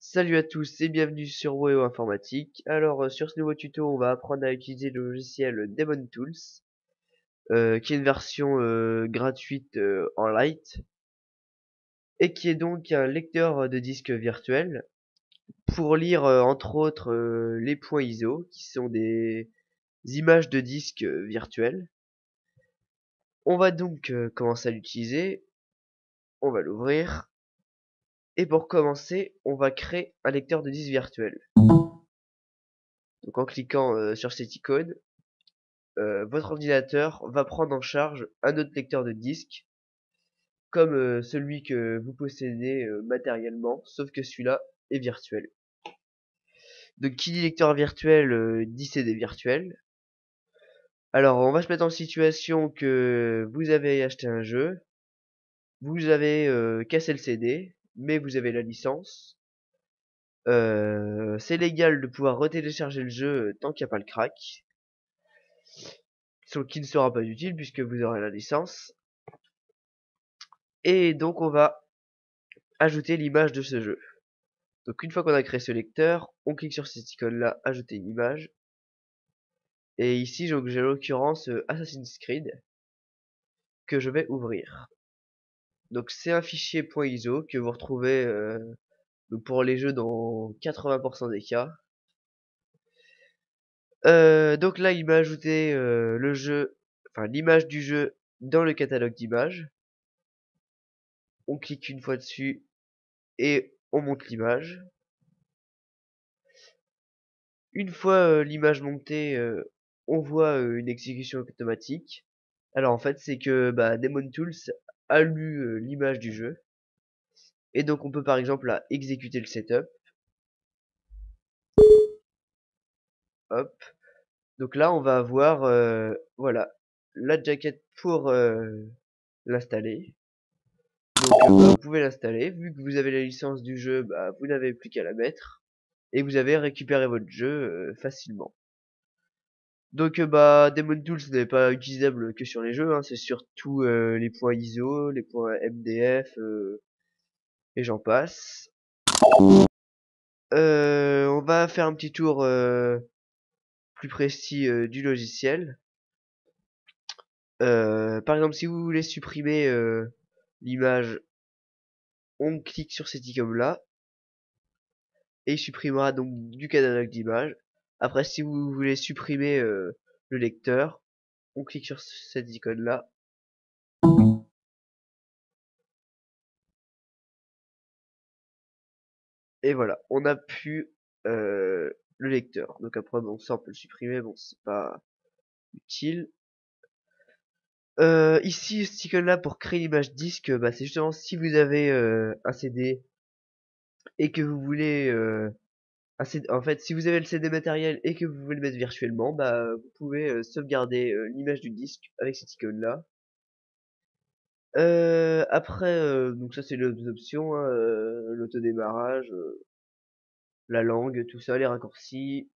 Salut à tous et bienvenue sur WEO Informatique. Alors sur ce nouveau tuto, on va apprendre à utiliser le logiciel Demon Tools, qui est une version gratuite en light, et qui est donc un lecteur de disque virtuel pour lire entre autres les points ISO, qui sont des images de disques virtuels. On va donc commencer à l'utiliser, on va l'ouvrir, et pour commencer, on va créer un lecteur de disque virtuel. Donc en cliquant sur cette icône, votre ordinateur va prendre en charge un autre lecteur de disque, comme celui que vous possédez matériellement, sauf que celui-là est virtuel. Donc qui dit lecteur virtuel dit CD virtuel. Alors on va se mettre en situation que vous avez acheté un jeu, vous avez cassé le CD, mais vous avez la licence. C'est légal de pouvoir retélécharger le jeu tant qu'il n'y a pas le crack, ce qui ne sera pas utile puisque vous aurez la licence. Et donc on va ajouter l'image de ce jeu. Donc une fois qu'on a créé ce lecteur, on clique sur cette icône là, ajouter une image. Et ici j'ai en l'occurrence Assassin's Creed que je vais ouvrir. Donc c'est un fichier .iso que vous retrouvez donc pour les jeux dans 80% des cas. Donc là il m'a ajouté le jeu, enfin l'image du jeu dans le catalogue d'images. On clique une fois dessus et on monte l'image. Une fois l'image montée, on voit une exécution automatique. Alors en fait, c'est que Demon Tools a lu l'image du jeu. Et donc on peut par exemple là exécuter le setup. Hop. Donc là on va avoir voilà la jaquette pour l'installer. Donc vous pouvez l'installer. Vu que vous avez la licence du jeu, vous n'avez plus qu'à la mettre. Et vous avez récupéré votre jeu facilement. Donc Demon Tools n'est pas utilisable que sur les jeux, hein, c'est surtout les points ISO, les points MDF et j'en passe. On va faire un petit tour plus précis du logiciel. Par exemple, si vous voulez supprimer l'image, on clique sur cette icône là et il supprimera donc du catalogue d'images. Après, si vous voulez supprimer le lecteur, on clique sur cette icône là. Et voilà, on a pu le lecteur. Donc après, bon, ça on peut le supprimer, bon, c'est pas utile. Ici, ce icône là pour créer l'image disque, c'est justement si vous avez un CD et que vous voulez en fait, si vous avez le CD matériel et que vous voulez le mettre virtuellement, vous pouvez sauvegarder l'image du disque avec cette icône là. Après, donc ça c'est les options, hein, l'autodémarrage, la langue, tout ça, les raccourcis.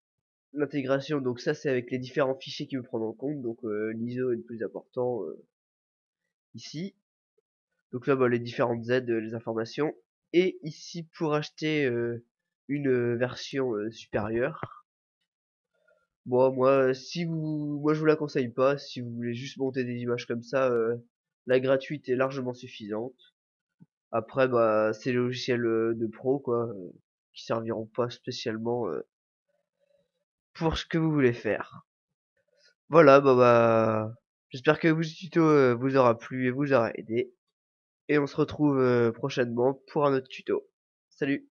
L'intégration, donc ça c'est avec les différents fichiers qu'il veut prendre en compte, donc l'ISO est le plus important ici. Donc là les différentes aides, les informations. Et ici pour acheter une version supérieure. Bon moi je vous la conseille pas, si vous voulez juste monter des images comme ça, la gratuite est largement suffisante. Après c'est les logiciels de pro quoi, qui serviront pas spécialement pour ce que vous voulez faire. Voilà, j'espère que ce tuto vous aura plu et vous aura aidé. Et on se retrouve prochainement pour un autre tuto. Salut!